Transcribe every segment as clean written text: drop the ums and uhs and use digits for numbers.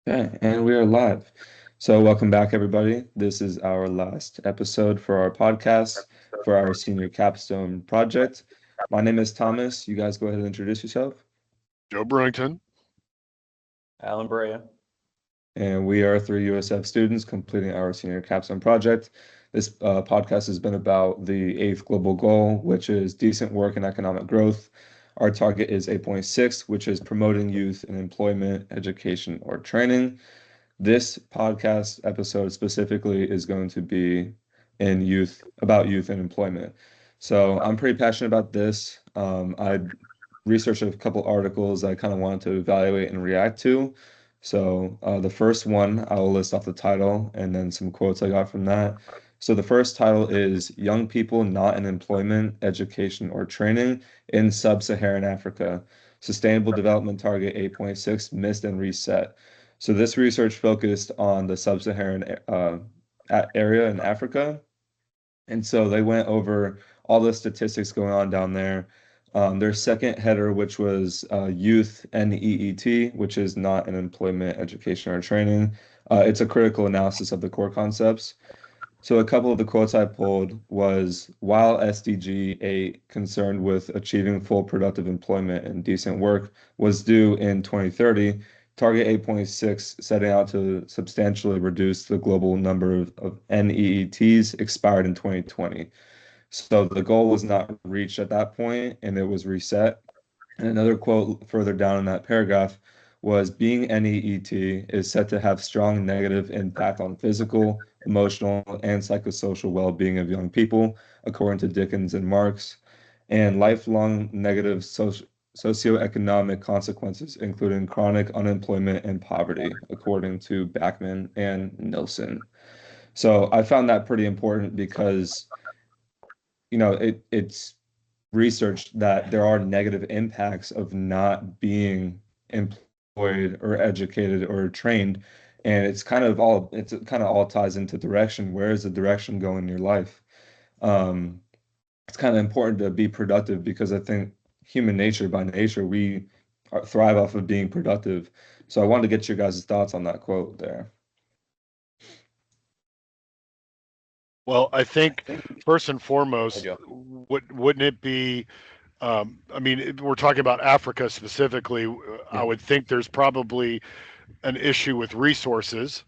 Okay, and we are live. So, welcome back, everybody. This is our last episode for our podcast for our senior capstone project. My name is Thomas. You guys go ahead and introduce yourself. Joe Brewington. Alan Brea. And we are three USF students completing our senior capstone project. This podcast has been about the eighth global goal, which is decent work and economic growth. Our target is 8.6, which is promoting youth in employment, education, or training. This podcast episode specifically is going to be in youth about youth and employment. So I'm pretty passionate about this. I researched a couple articles I kind of wanted to evaluate and react to. So the first one, I will list off the title and then some quotes I got from that. So the first title is Young People Not in Employment, Education, or Training in Sub-Saharan Africa. Sustainable Development Target 8.6 Missed and Reset. So this research focused on the sub-Saharan area in Africa. And so they went over all the statistics going on down there. Their second header, which was youth NEET, which is not an employment, education, or training. It's a critical analysis of the core concepts. So a couple of the quotes I pulled was, while SDG 8, concerned with achieving full productive employment and decent work, was due in 2030, Target 8.6 setting out to substantially reduce the global number of NEETs expired in 2020. So the goal was not reached at that point and it was reset. And another quote further down in that paragraph was being NEET is said to have strong negative impact on physical, emotional, and psychosocial well-being of young people, according to Dickens and Marx, and lifelong negative socioeconomic consequences, including chronic unemployment and poverty, according to Backman and Nilsson. So I found that pretty important because, it's researched that there are negative impacts of not being employed or educated or trained. And it's kind of all ties into direction. Where is the direction going in your life? Um, it's kind of important to be productive because I think human nature by nature, thrive off of being productive. So I wanted to get your guys' thoughts on that quote there. Well, I think first and Hey, foremost, Joe. wouldn't it be? We're talking about Africa specifically. I Yeah. would think there's probably an issue with resources,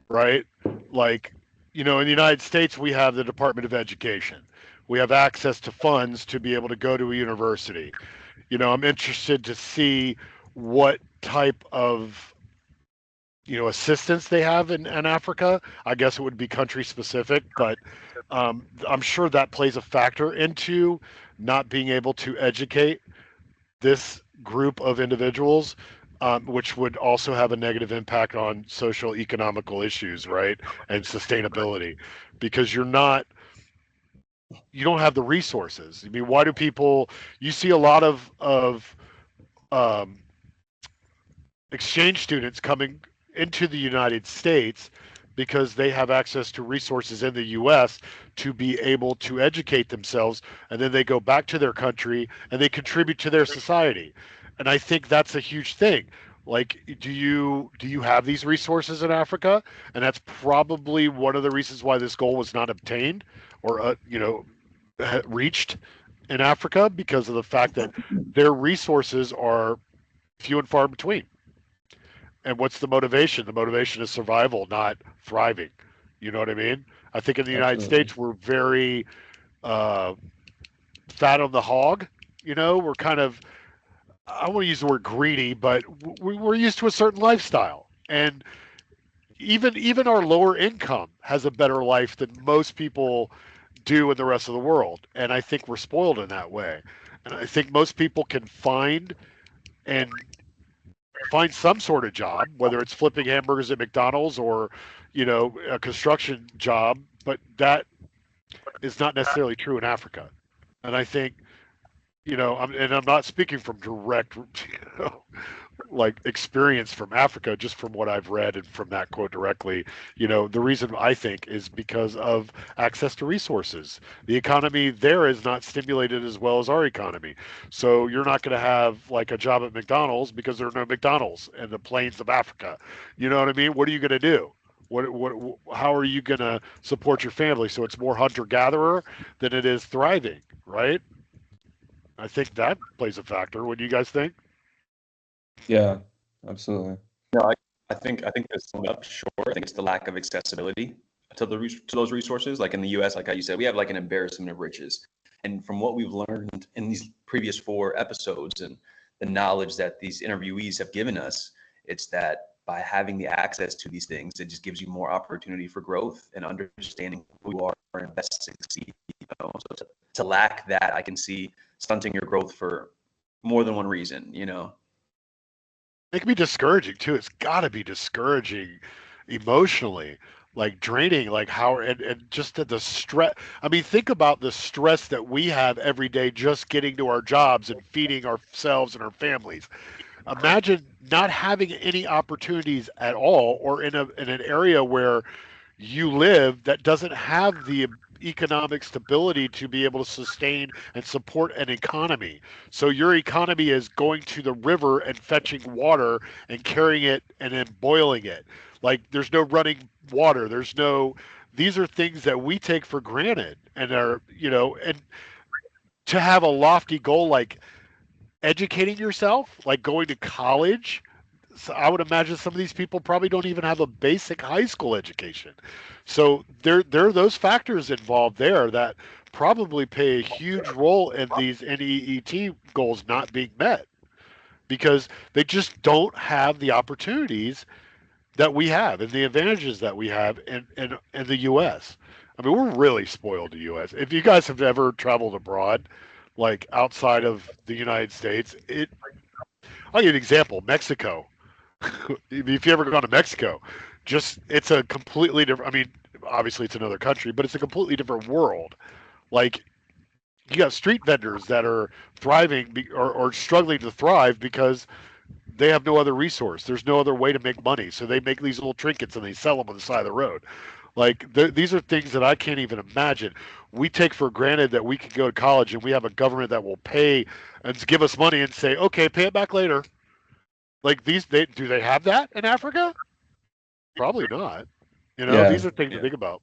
right? Like, in the United States, we have the Department of Education. We have access to funds to be able to go to a university. I'm interested to see what type of assistance they have in Africa. I guess it would be country specific, but I'm sure that plays a factor into not being able to educate this group of individuals, which would also have a negative impact on social economical issues, right, and sustainability, because you don't have the resources. I mean, why do people? You see a lot of um, exchange students coming into the United States because they have access to resources in the US to be able to educate themselves, and then they go back to their country and they contribute to their society. And I think that's a huge thing. Like, do you have these resources in Africa? And that's probably one of the reasons why this goal was not obtained or reached in Africa, because of the fact that their resources are few and far between. And what's the motivation? The motivation is survival, not thriving. You know what I mean? I think in the United Absolutely. States we're very uh, fat on the hog. We're kind of, I don't want to use the word greedy, but we're used to a certain lifestyle, and even our lower income has a better life than most people do in the rest of the world. And I think we're spoiled in that way. And I think most people can and find some sort of job, whether it's flipping hamburgers at McDonald's or, a construction job, but that is not necessarily true in Africa. And I think, and I'm not speaking from direct, you know, like experience from Africa, just from what I've read and from that quote directly. The reason I think is because of access to resources. The economy there is not stimulated as well as our economy. So you're not going to have like a job at McDonald's because there are no McDonald's in the plains of Africa. You know what I mean? What are you going to do? How are you going to support your family? So it's more hunter gatherer than it is thriving, right? I think that plays a factor. What do you guys think? Yeah, absolutely. No, I think to sum it up short, I think it's the lack of accessibility to those resources. Like in the U.S., like how you said, we have like an embarrassment of riches. And from what we've learned in these previous 4 episodes and the knowledge that these interviewees have given us, it's that by having the access to these things, it just gives you more opportunity for growth and understanding who you are and best succeed. So to lack that, I can see stunting your growth for more than one reason. It can be discouraging too. It's got to be discouraging emotionally, like draining, like how, and just the stress. I mean, think about the stress that we have every day just getting to our jobs and feeding ourselves and our families. Imagine not having any opportunities at all, or in an area where you live that doesn't have the economic stability to be able to sustain and support an economy. So your economy is going to the river and fetching water and carrying it and then boiling it. Like there's no running water. These are things that we take for granted and and to have a lofty goal like educating yourself, like going to college. So I would imagine some of these people probably don't even have a basic high school education. So there are those factors involved there that probably play a huge role in these NEET goals not being met because they just don't have the opportunities that we have and the advantages that we have in the US. I mean, we're really spoiled in the US. If you guys have ever traveled abroad, like outside of the United States, I'll give you an example. Mexico. If you ever gone to Mexico, just it's a completely different. I mean, obviously it's another country, but it's a completely different world. Like you got street vendors that are thriving or struggling to thrive because they have no other resource. There's no other way to make money, so they make these little trinkets and they sell them on the side of the road. Like these are things that I can't even imagine. We take for granted that we can go to college and we have a government that will pay and give us money and say, okay, pay it back later. Like do they have that in Africa? Probably not. Yeah, These are things to Yeah. think about.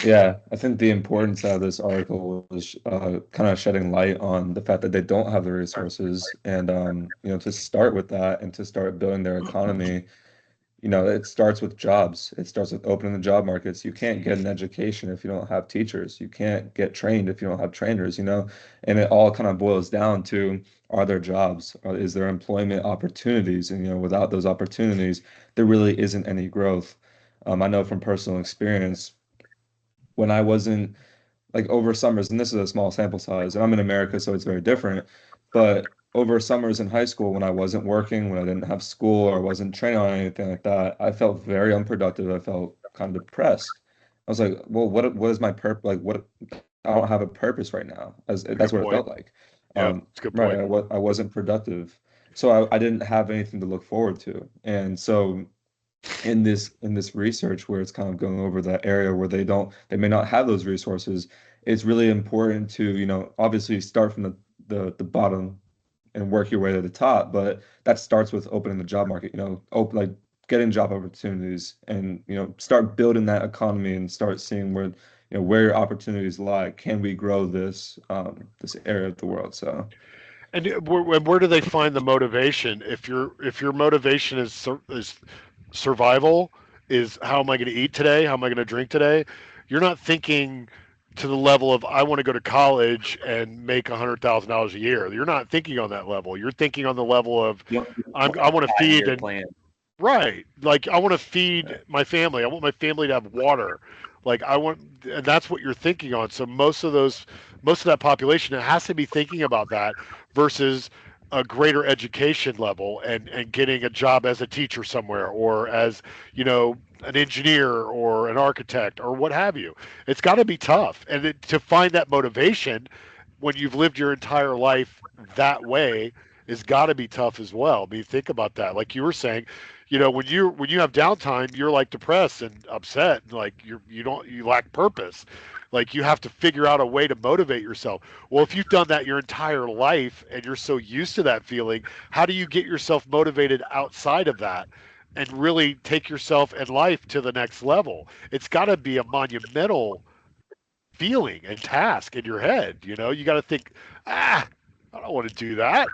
yeah. I think the importance of this article was kind of shedding light on the fact that they don't have the resources, and to start with that and to start building their economy. It starts with jobs. It starts with opening the job markets. You can't get an education if you don't have teachers. You can't get trained if you don't have trainers. And it all kind of boils down to, are there jobs? Is there employment opportunities? And, without those opportunities, there really isn't any growth. I know from personal experience, when I wasn't like over summers, and this is a small sample size, and I'm in America, so it's very different. But over summers in high school, when I wasn't working, when I didn't have school or wasn't training on anything like that, I felt very unproductive. I felt kind of depressed. I was like, well, what is my purpose? Like, what? I don't have a purpose right now. As It's a that's good what it point. felt like. Yeah, it's a good Right. point. I wasn't productive, so I didn't have anything to look forward to, and so in this research where it's kind of going over that area where they may not have those resources, it's really important to obviously start from the bottom and work your way to the top, but that starts with opening the job market, open like getting job opportunities, and start building that economy and start seeing where your opportunities lie. Can we grow this area of the world? So And where do they find the motivation? If your motivation is survival, is how am I going to eat today? How am I going to drink today? You're not thinking to the level of I want to go to college and make $100,000 a year. You're not thinking on that level. You're thinking on the level of I want to feed 5-year and plan. right. Like I want to feed my family. I want my family to have water. Like and that's what you're thinking on. So most of that population, it has to be thinking about that versus a greater education level and getting a job as a teacher somewhere or as, an engineer or an architect or what have you. It's got to be tough. And to find that motivation when you've lived your entire life that way is got to be tough as well. I mean, think about that. Like you were saying, when you have downtime, you're like depressed and upset, and like you lack purpose. Like you have to figure out a way to motivate yourself. Well, if you've done that your entire life and you're so used to that feeling, how do you get yourself motivated outside of that and really take yourself and life to the next level? It's got to be a monumental feeling and task in your head. You got to think, I don't want to do that.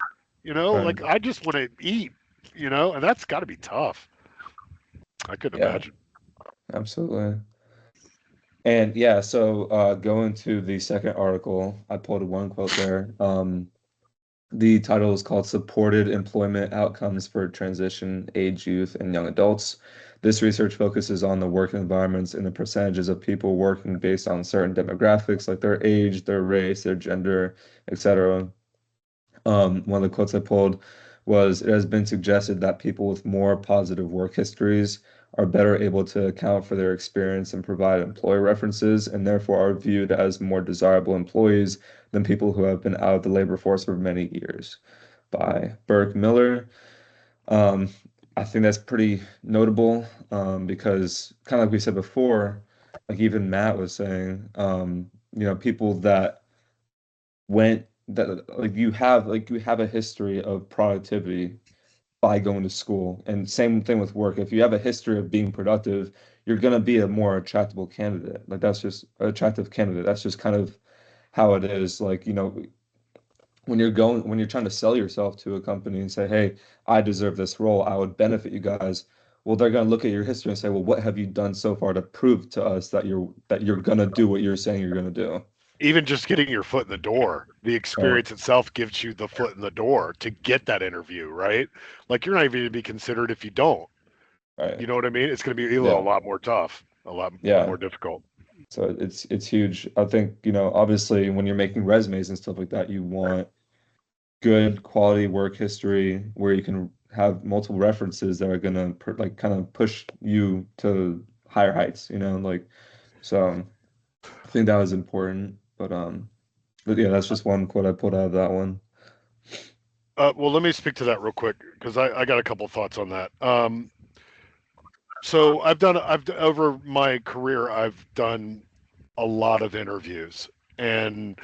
Right. Like I just want to eat. And that's got to be tough. I couldn't Yeah, imagine. absolutely. And yeah, so going to the second article, I pulled one quote there. The title is called Supported Employment Outcomes for Transition Age Youth and Young Adults. This research focuses on the work environments and the percentages of people working based on certain demographics like their age, their race, their gender, etc. One of the quotes I pulled was, "It has been suggested that people with more positive work histories are better able to account for their experience and provide employer references, and therefore are viewed as more desirable employees than people who have been out of the labor force for many years," by Burke Miller. Um, I think that's pretty notable, because kind of like we said before, like even Matt was saying, people that went that like you have a history of productivity by going to school. And same thing with work. If you have a history of being productive, you're going to be a more attractable candidate. Like that's just attractive candidate. That's just kind of how it is. Like, when you're trying to sell yourself to a company and say, "Hey, I deserve this role. I would benefit you guys." Well, they're going to look at your history and say, "Well, what have you done so far to prove to us that you're going to do what you're saying you're going to do?" Even just getting your foot in the door, the Right. experience itself gives you the foot in the door to get that interview, right? Like you're not even going to be considered if you don't. You Right. know what I mean? It's going to be a Yeah. lot more tough, a lot Yeah. more difficult. So it's huge. I think, obviously when you're making resumes and stuff like that, you want good quality work history where you can have multiple references that are gonna like kind of push you to higher heights, like so I think that was important. But yeah, that's just one quote I pulled out of that one. Well, let me speak to that real quick because I got a couple thoughts on that. So over my career, I've done a lot of interviews, and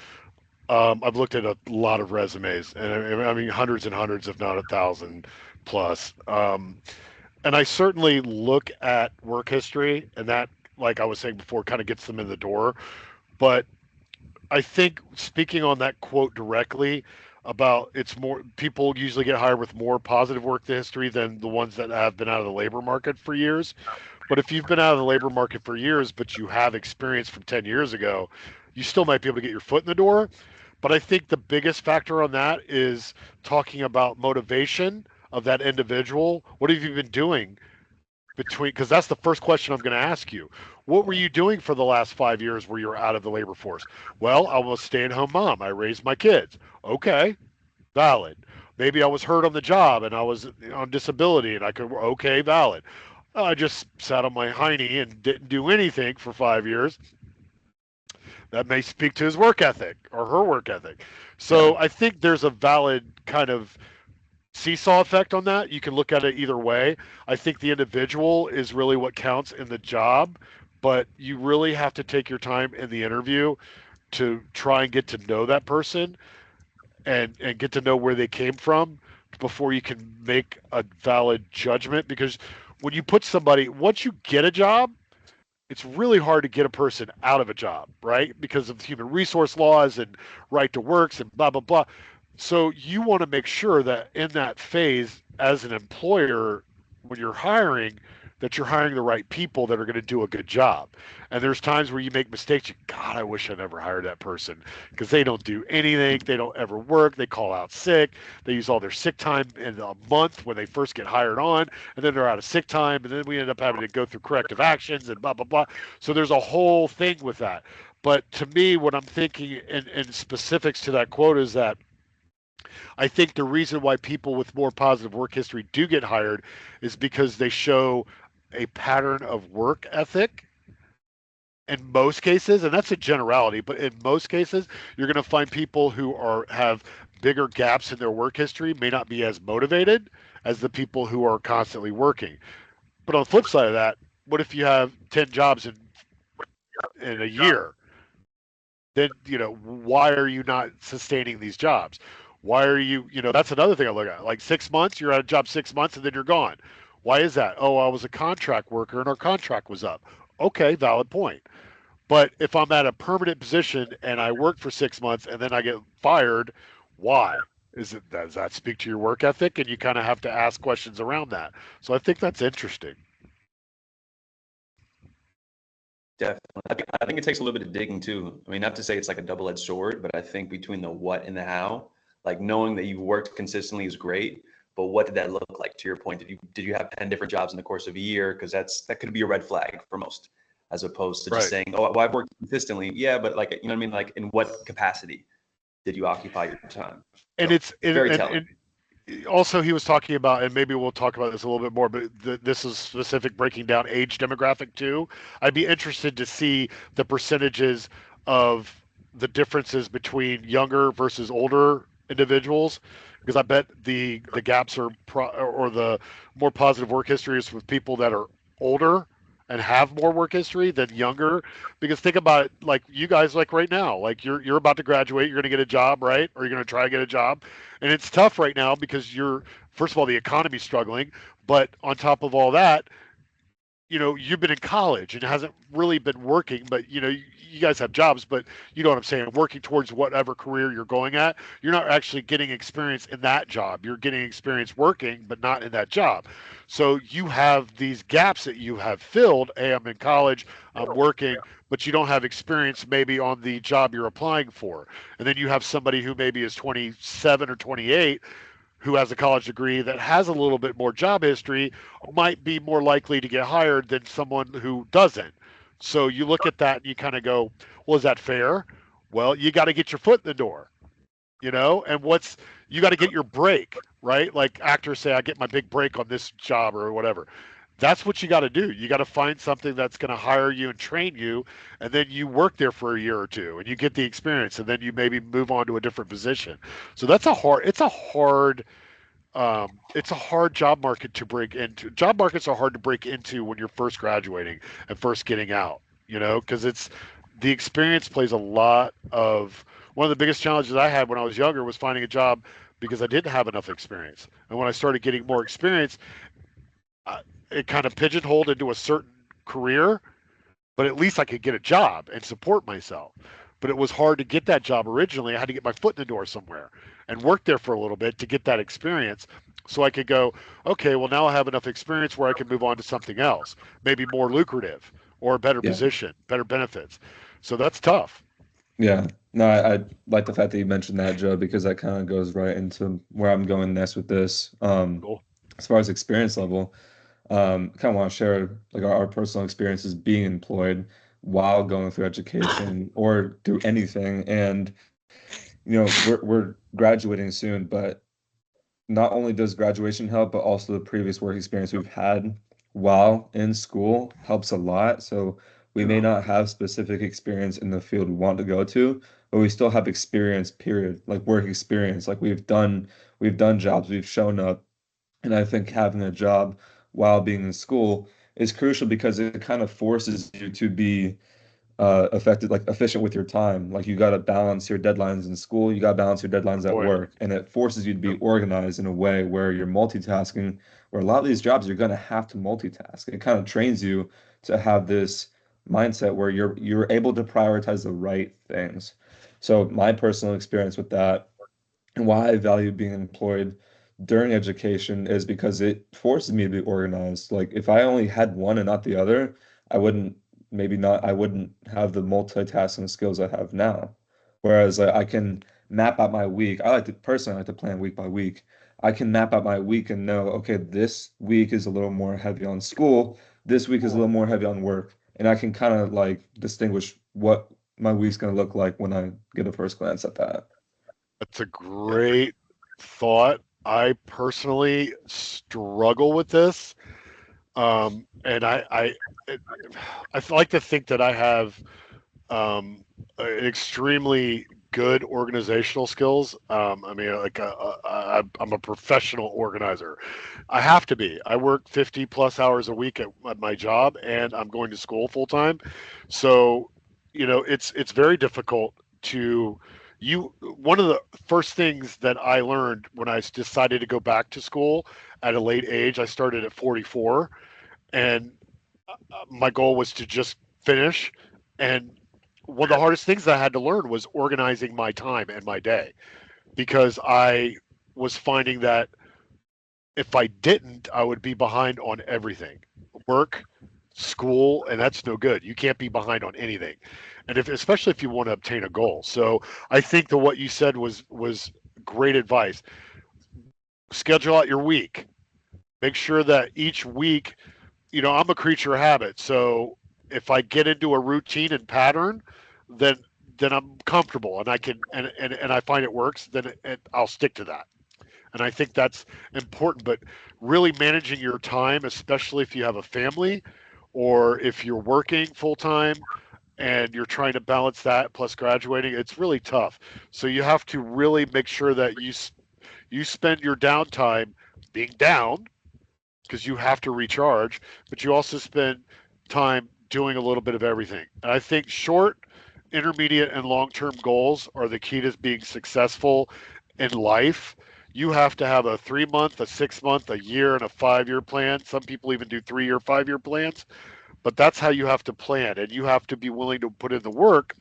I've looked at a lot of resumes, and I mean hundreds and hundreds, if not 1,000 plus. And I certainly look at work history, and that, like I was saying before, kind of gets them in the door. But I think speaking on that quote directly about it's more people usually get hired with more positive work history than the ones that have been out of the labor market for years. But if you've been out of the labor market for years, but you have experience from 10 years ago, you still might be able to get your foot in the door. But I think the biggest factor on that is talking about motivation of that individual. What have you been doing because that's the first question I'm going to ask you. What were you doing for the last 5 years where you were out of the labor force? Well, I was a stay-at-home mom. I raised my kids. Okay, valid. Maybe I was hurt on the job and I was on disability and I could, okay, valid. I just sat on my hiney and didn't do anything for 5 years. That may speak to his work ethic or her work ethic. Yeah. So I think there's a valid kind of seesaw effect on that. You can look at it either way. I think the individual is really what counts in the job, but you really have to take your time in the interview to try and get to know that person and get to know where they came from before you can make a valid judgment. Because when you put somebody, once you get a job, it's really hard to get a person out of a job, right? Because of human resource laws and right to works and blah, blah, blah. So you want to make sure that in that phase, as an employer, when you're hiring, that you're hiring the right people that are going to do a good job. And there's times where you make mistakes. God, I wish I never hired that person because they don't do anything. They don't ever work. They call out sick. They use all their sick time in a month when they first get hired on, and then they're out of sick time, and then we end up having to go through corrective actions and blah blah blah. So there's a whole thing with that. But to me, what I'm thinking in specifics to that quote is that I think the reason why people with more positive work history do get hired is because they show a pattern of work ethic in most cases, and that's a generality, but in most cases, you're going to find people who have bigger gaps in their work history may not be as motivated as the people who are constantly working. But on the flip side of that, what if you have 10 jobs in a year? Then, why are you not sustaining these jobs? Why are you, that's another thing I look at. Like 6 months, you're at a job 6 months and then you're gone. Why is that? Oh, I was a contract worker and our contract was up. Okay, valid point. But if I'm at a permanent position and I work for 6 months and then I get fired, why? Does that speak to your work ethic? And you kind of have to ask questions around that. So I think that's interesting. Definitely. I think it takes a little bit of digging too. I mean, not to say it's like a double-edged sword, but I think between the what and the how, like knowing that you've worked consistently is great, but what did that look like? To your point, did you have 10 different jobs in the course of a year? Because that could be a red flag for most, as opposed to just Right. saying, oh, well, I've worked consistently. Yeah, but like, you know what I mean? Like, in what capacity did you occupy your time? And So it's very telling. and also he was talking about, and maybe we'll talk about this a little bit more, but this is specific breaking down age demographic too. I'd be interested to see the percentages of the differences between younger versus older individuals, because I bet the gaps are or the more positive work history is with people that are older and have more work history than younger. Because think about it, like you guys, like right now, like you're about to graduate, you're going to get a job, right? Or you're going to try to get a job, and it's tough right now because you're, first of all, the economy's struggling, but on top of all that, you've been in college and hasn't really been working, but you guys have jobs, but you know what I'm saying, working towards whatever career you're going at, you're not actually getting experience in that job. You're getting experience working, but not in that job. So you have these gaps that you have filled. Hey, I'm in college, I'm working, but you don't have experience maybe on the job you're applying for. And then you have somebody who maybe is 27 or 28 who has a college degree that has a little bit more job history might be more likely to get hired than someone who doesn't. So you look at that and you kind of go, well, is that fair? Well, you got to get your foot in the door, and you got to get your break, right? Like actors say, I get my big break on this job or whatever. That's what you got to do. You got to find something that's going to hire you and train you, and then you work there for a year or two, and you get the experience, and then you maybe move on to a different position. So it's a hard job market to break into. Job markets are hard to break into when you're first graduating and first getting out, because it's the experience plays a lot of. One of the biggest challenges I had when I was younger was finding a job because I didn't have enough experience. And when I started getting more experience, it kind of pigeonholed into a certain career, but at least I could get a job and support myself. But it was hard to get that job originally. I had to get my foot in the door somewhere and work there for a little bit to get that experience so I could go, okay, well, now I have enough experience where I can move on to something else, maybe more lucrative or a better Yeah. position, better benefits. So that's tough. Yeah. No, I like the fact that you mentioned that, Joe, because that kind of goes right into where I'm going next with this. Cool. As far as experience level, kind of want to share like our personal experiences being employed while going through education or through anything. And we're graduating soon, but not only does graduation help, but also the previous work experience we've had while in school helps a lot. So we may not have specific experience in the field we want to go to, but we still have experience, period, like work experience. Like we've done jobs, we've shown up. And I think having a job while being in school is crucial because it kind of forces you to be effective, like efficient with your time. Like you got to balance your deadlines in school, you got to balance your deadlines Good at point. work, and it forces you to be Yep. organized in a way where you're multitasking. Where a lot of these jobs you're going to have to multitask. It kind of trains you to have this mindset where you're able to prioritize the right things. So my personal experience with that and why I value being employed during education is because it forces me to be organized. Like if I only had one and not the other, I wouldn't maybe not I wouldn't have the multitasking skills I have now. Whereas I can map out my week. I like to plan week by week. I can map out my week and know, okay, this week is a little more heavy on school, this week is a little more heavy on work. And I can kind of like distinguish what my week's gonna look like when I get a first glance at that. That's a great thought. I personally struggle with this. And I like to think that I have an extremely good organizational skills. I mean, like I'm a professional organizer. I have to be. I work 50 plus hours a week at my job, and I'm going to school full time. So, it's very difficult to you. One of the first things that I learned when I decided to go back to school at a late age, I started at 44, and my goal was to just finish. And one of the hardest things I had to learn was organizing my time and my day, because I was finding that if I didn't, I would be behind on everything, work, school, and that's no good. You can't be behind on anything. And especially if you want to obtain a goal. So I think that what you said was great advice. Schedule out your week. Make sure that each week, I'm a creature of habit. So if I get into a routine and pattern, then I'm comfortable and I can and I find it works, then I'll stick to that. And I think that's important. But really managing your time, especially if you have a family or if you're working full time and you're trying to balance that plus graduating, it's really tough. So you have to really make sure that you spend your downtime being down, because you have to recharge, but you also spend time doing a little bit of everything. And I think short, intermediate, and long term goals are the key to being successful in life. You have to have a 3 month, a 6 month, a year, and a 5 year plan. Some people even do 3 year, 5 year plans, but that's how you have to plan. And you have to be willing to put in the work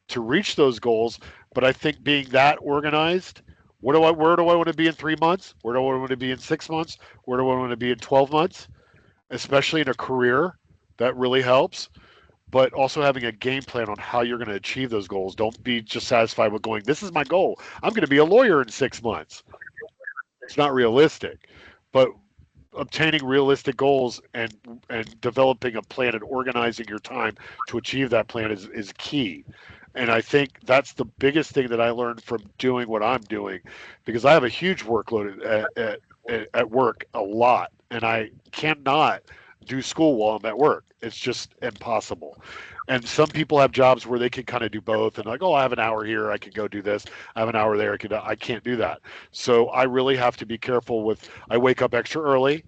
to reach those goals. But I think being that organized, where do I want to be in 3 months? Where do I want to be in 6 months? Where do I want to be in 12 months? Especially in a career, that really helps. But also having a game plan on how you're going to achieve those goals. Don't be just satisfied with going, this is my goal. I'm going to be a lawyer in 6 months. It's not realistic. But obtaining realistic goals and developing a plan and organizing your time to achieve that plan is key. And I think that's the biggest thing that I learned from doing what I'm doing, because I have a huge workload at work, a lot, and I cannot do school while I'm at work. It's just impossible. And some people have jobs where they can kind of do both, and like, oh, I have an hour here, I can go do this. I have an hour there, I can't do that. So I really have to be careful with. I wake up extra early.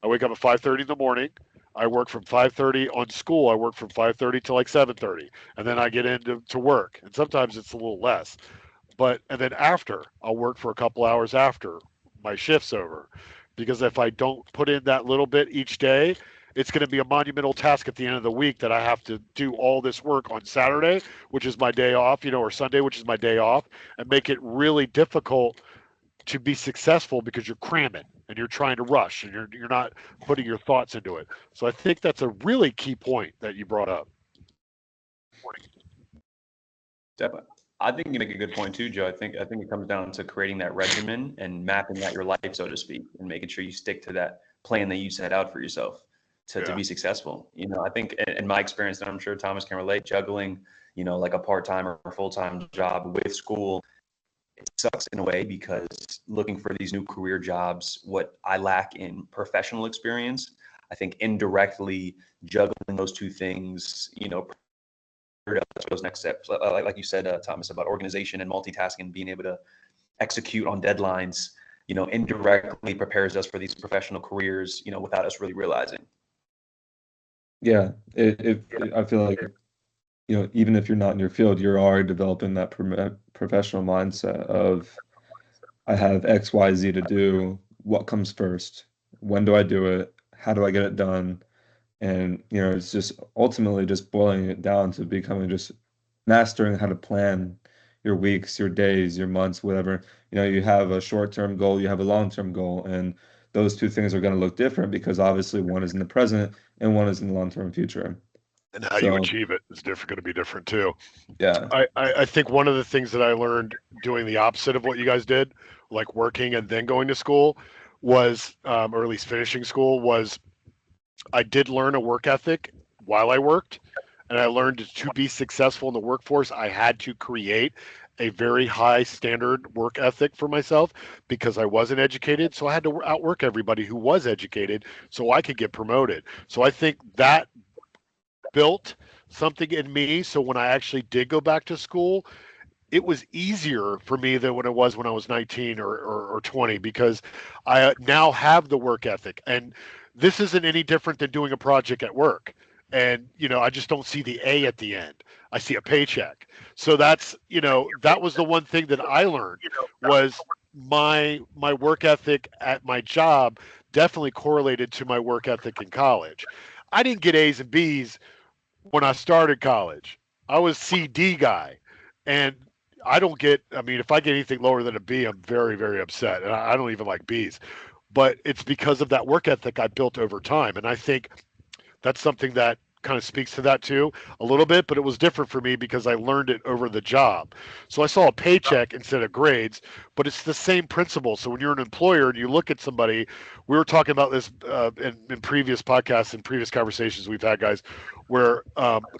I wake up at 5:30 in the morning. I work from 5:30 on school. I work from 5:30 to like 7:30, and then I get into work. And sometimes it's a little less. And then after, I'll work for a couple hours after my shift's over, because if I don't put in that little bit each day, it's going to be a monumental task at the end of the week that I have to do all this work on Saturday, which is my day off, or Sunday, which is my day off, and make it really difficult to be successful because you're cramming and you're trying to rush and you're not putting your thoughts into it. So I think that's a really key point that you brought up. Definitely. I think you make a good point too, Joe. I think it comes down to creating that regimen and mapping out your life, so to speak, and making sure you stick to that plan that you set out for yourself to be successful. I think in my experience, and I'm sure Thomas can relate, juggling, like a part-time or full-time job with school, it sucks in a way, because looking for these new career jobs, what I lack in professional experience, I think indirectly juggling those two things, those next steps. Like you said, Thomas, about organization and multitasking, being able to execute on deadlines, indirectly prepares us for these professional careers, without us really realizing. Yeah, I feel like, even if you're not in your field, you're already developing that professional mindset of, I have X, Y, Z to do. What comes first? When do I do it? How do I get it done? And, it's just ultimately just boiling it down to becoming just mastering how to plan your weeks, your days, your months, whatever. You have a short-term goal, you have a long-term goal, and those two things are going to look different, because obviously one is in the present and one is in the long-term future. And how you achieve it is going to be different too. Yeah. I think one of the things that I learned doing the opposite of what you guys did, like working and then going to school, was, or at least finishing school, was I did learn a work ethic while I worked, and I learned to be successful in the workforce, I had to create a very high standard work ethic for myself, because I wasn't educated. So I had to outwork everybody who was educated so I could get promoted. So I think that built something in me. So when I actually did go back to school, it was easier for me than when it was when I was 19 or 20, because I now have the work ethic. And this isn't any different than doing a project at work. And, I just don't see the A at the end. I see a paycheck. So that was the one thing that I learned was my work ethic at my job definitely correlated to my work ethic in college. I didn't get A's and B's when I started college. I was CD guy, and I don't get. I mean, if I get anything lower than a B, I'm very, very upset, and I don't even like B's. But it's because of that work ethic I built over time, and I think that's something that kind of speaks to that too a little bit, but it was different for me because I learned it over the job. So I saw a paycheck instead of grades, but it's the same principle. So when you're an employer and you look at somebody, we were talking about this in previous podcasts and previous conversations we've had, guys, where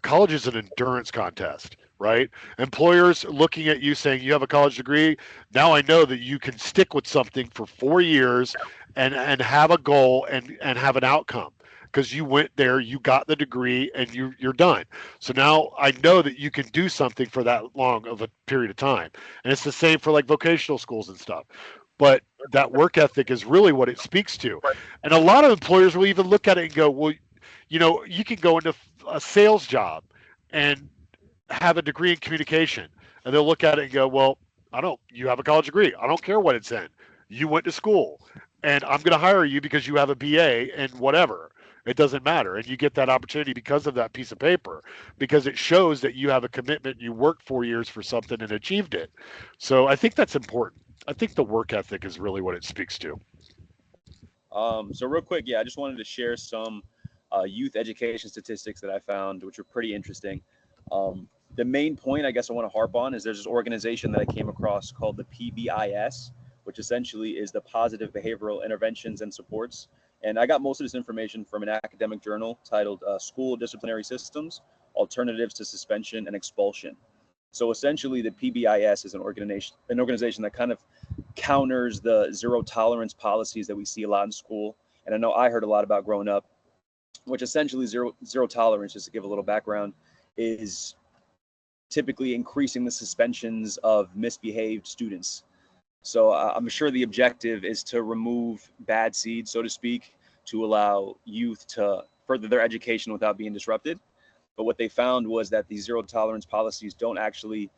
college is an endurance contest. Right? Employers looking at you saying you have a college degree. Now I know that you can stick with something for 4 years and have a goal and have an outcome because you went there, you got the degree, and you're done. So now I know that you can do something for that long of a period of time. And it's the same for like vocational schools and stuff. But that work ethic is really what it speaks to. And a lot of employers will even look at it and go, well, you can go into a sales job and have a degree in communication. And they'll look at it and go, well, you have a college degree. I don't care what it's in. You went to school and I'm going to hire you because you have a BA and whatever. It doesn't matter. And you get that opportunity because of that piece of paper, because it shows that you have a commitment. You worked 4 years for something and achieved it. So I think that's important. I think the work ethic is really what it speaks to. So real quick, yeah, I just wanted to share some youth education statistics that I found, which are pretty interesting. The main point I guess I want to harp on is there's this organization that I came across called the PBIS, which essentially is the Positive Behavioral Interventions and Supports. And I got most of this information from an academic journal titled School Disciplinary Systems, Alternatives to Suspension and Expulsion. So essentially the PBIS is an organization that kind of counters the zero tolerance policies that we see a lot in school. And I know I heard a lot about growing up, which essentially zero tolerance, just to give a little background, is typically increasing the suspensions of misbehaved students. So I'm sure the objective is to remove bad seeds, so to speak, to allow youth to further their education without being disrupted. But what they found was that these zero tolerance policies don't actually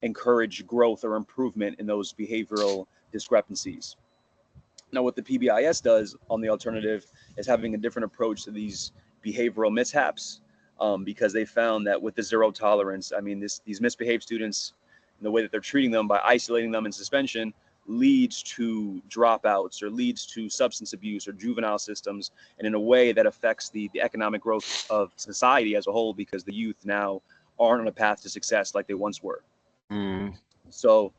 encourage growth or improvement in those behavioral discrepancies. Now, what the PBIS does on the alternative is having a different approach to these behavioral mishaps, because they found that with the zero tolerance, I mean, these misbehaved students, and the way that they're treating them by isolating them in suspension leads to dropouts or leads to substance abuse or juvenile systems, and in a way that affects the economic growth of society as a whole, because the youth now aren't on a path to success like they once were. So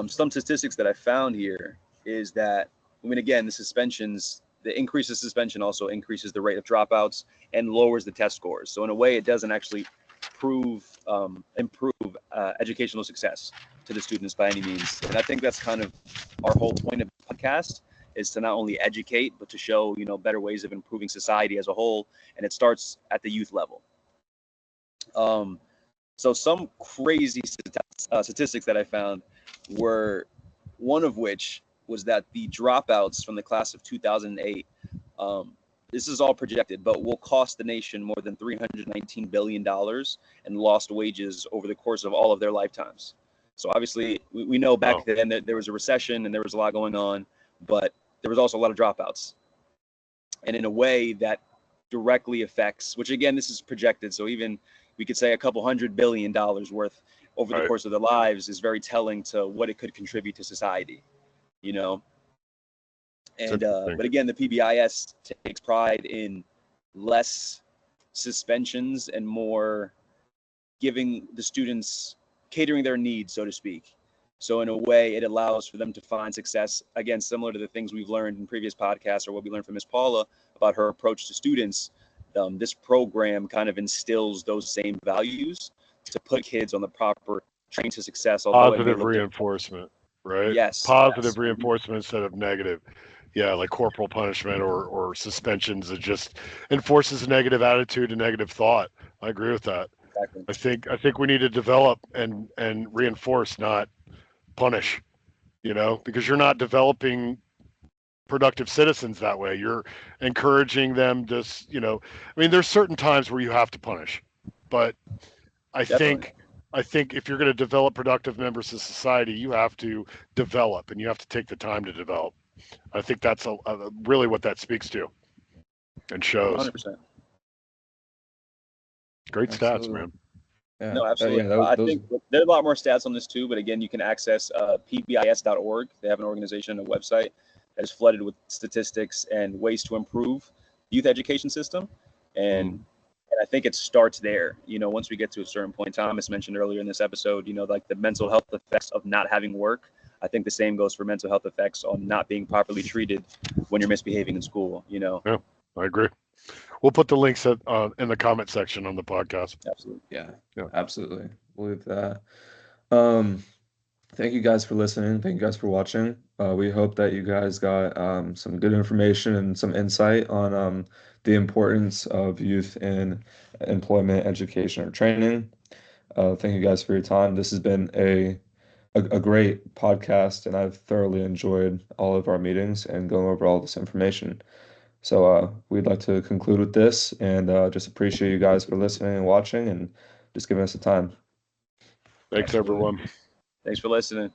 some statistics that I found here is that, I mean, again, the increase of suspension also increases the rate of dropouts and lowers the test scores. So in a way, it doesn't actually improve educational success to the students by any means. And I think that's kind of our whole point of the podcast, is to not only educate, but to show, better ways of improving society as a whole. And it starts at the youth level. So some crazy statistics that I found were, one of which was that the dropouts from the class of 2008, this is all projected, but will cost the nation more than $319 billion in lost wages over the course of all of their lifetimes. So obviously, we know back then that there was a recession and there was a lot going on, but there was also a lot of dropouts. And in a way that directly affects, which again, this is projected, so even we could say a couple $100 billion worth over the course of their lives is very telling to what it could contribute to society, And but again, the PBIS takes pride in less suspensions and more giving the students, catering their needs, so to speak. So in a way, it allows for them to find success, again, similar to the things we've learned in previous podcasts or what we learned from Ms. Paula about her approach to students. This program kind of instills those same values to put kids on the proper train to success. Positive reinforcement, right? Yes. Positive reinforcement instead of negative. Yeah, like corporal punishment or suspensions. It just enforces a negative attitude and negative thought. I agree with that. Exactly. I think we need to develop and reinforce, not punish. Because you're not developing productive citizens that way. You're encouraging them to, there's certain times where you have to punish, but I Definitely. think if you're going to develop productive members of society, you have to develop, and you have to take the time to develop. I think that's really what that speaks to and shows. 100%. Great stats, Absolutely. man. Yeah. No, absolutely. Yeah, I those, think there's a lot more stats on this too, but again, you can access pbis.org. They have an organization and a website that is flooded with statistics and ways to improve the youth education system. And I think it starts there. Once we get to a certain point, Thomas mentioned earlier in this episode, like the mental health effects of not having work. I think the same goes for mental health effects on not being properly treated when you're misbehaving in school. Yeah, I agree. We'll put the links in the comment section on the podcast. Absolutely. yeah, Yeah. absolutely. Believe that. Thank you guys for listening. Thank you guys for watching. We hope that you guys got some good information and some insight on the importance of youth in employment, education, or training. Thank you guys for your time. This has been a great podcast, and I've thoroughly enjoyed all of our meetings and going over all this information. So we'd like to conclude with this and just appreciate you guys for listening and watching and just giving us the time. Thanks, Absolutely. everyone. Thanks for listening.